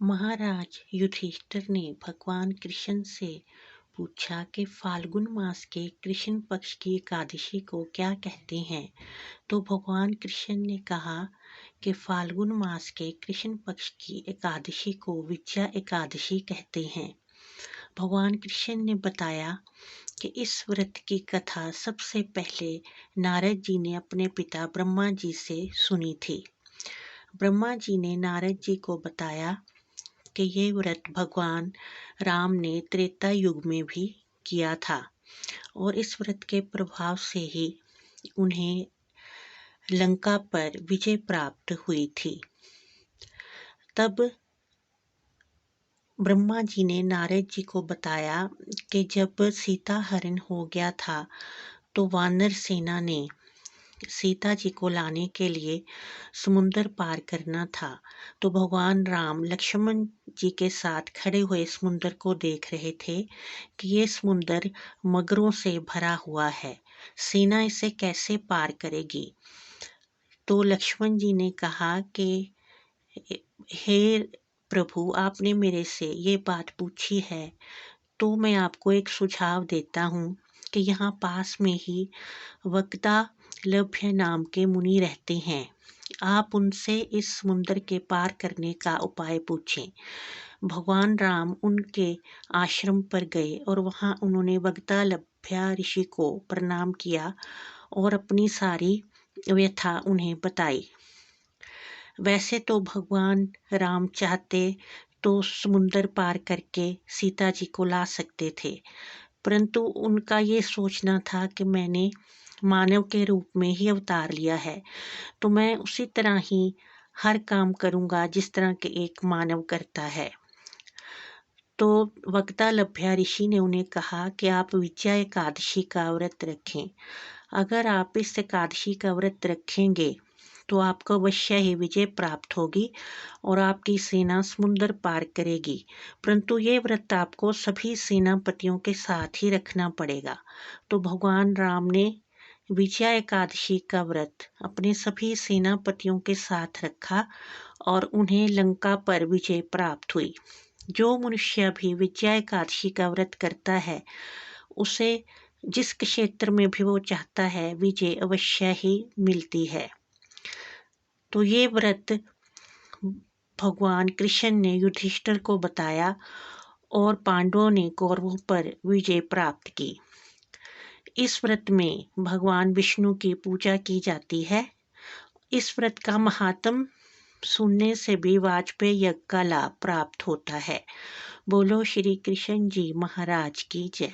महाराज युधिष्ठिर ने भगवान कृष्ण से पूछा कि फाल्गुन मास के कृष्ण पक्ष की एकादशी को क्या कहते हैं। तो भगवान कृष्ण ने कहा कि फाल्गुन मास के कृष्ण पक्ष की एकादशी को विजया एकादशी कहते हैं। भगवान कृष्ण ने बताया कि इस व्रत की कथा सबसे पहले नारद जी ने अपने पिता ब्रह्मा जी से सुनी थी। ब्रह्मा जी ने नारद जी को बताया कि ये व्रत भगवान राम ने त्रेता युग में भी किया था और इस व्रत के प्रभाव से ही उन्हें लंका पर विजय प्राप्त हुई थी। तब ब्रह्मा जी ने नारद जी को बताया कि जब सीता हरण हो गया था तो वानर सेना ने सीता जी को लाने के लिए समुंदर पार करना था। तो भगवान राम लक्ष्मण जी के साथ खड़े हुए समुंदर को देख रहे थे कि ये समुंदर मगरों से भरा हुआ है, सेना इसे कैसे पार करेगी। तो लक्ष्मण जी ने कहा कि हे प्रभु, आपने मेरे से ये बात पूछी है तो मैं आपको एक सुझाव देता हूँ कि यहाँ पास में ही वक्तालभ्य नाम के मुनि रहते हैं। आप उनसे इस समुद्र के पार करने का उपाय पूछें। भगवान राम उनके आश्रम पर गए और वहाँ उन्होंने वक्तालभ्य ऋषि को प्रणाम किया और अपनी सारी व्यथा उन्हें बताई। वैसे तो भगवान राम चाहते तो समुंदर पार करके सीता जी को ला सकते थे, परंतु उनका ये सोचना था कि मैंने मानव के रूप में ही अवतार लिया है तो मैं उसी तरह ही हर काम करूंगा जिस तरह के एक मानव करता है। तो वक्तालभ्य ऋषि ने उन्हें कहा कि आप विजया एकादशी का व्रत रखें। अगर आप इस एकादशी का व्रत रखेंगे तो आपको अवश्य ही विजय प्राप्त होगी और आपकी सेना समुंदर पार करेगी, परंतु ये व्रत आपको सभी सेनापतियों के साथ ही रखना पड़ेगा। तो भगवान राम ने विजया एकादशी का व्रत अपने सभी सेनापतियों के साथ रखा और उन्हें लंका पर विजय प्राप्त हुई। जो मनुष्य भी विजया एकादशी का व्रत करता है उसे जिस क्षेत्र में भी वो चाहता है विजय अवश्य ही मिलती है। तो ये व्रत भगवान कृष्ण ने युधिष्ठिर को बताया और पांडवों ने कौरवों पर विजय प्राप्त की। इस व्रत में भगवान विष्णु की पूजा की जाती है। इस व्रत का महात्म सुनने से भी वाजपेयी यज्ञ का लाभ प्राप्त होता है। बोलो श्री कृष्ण जी महाराज की जय।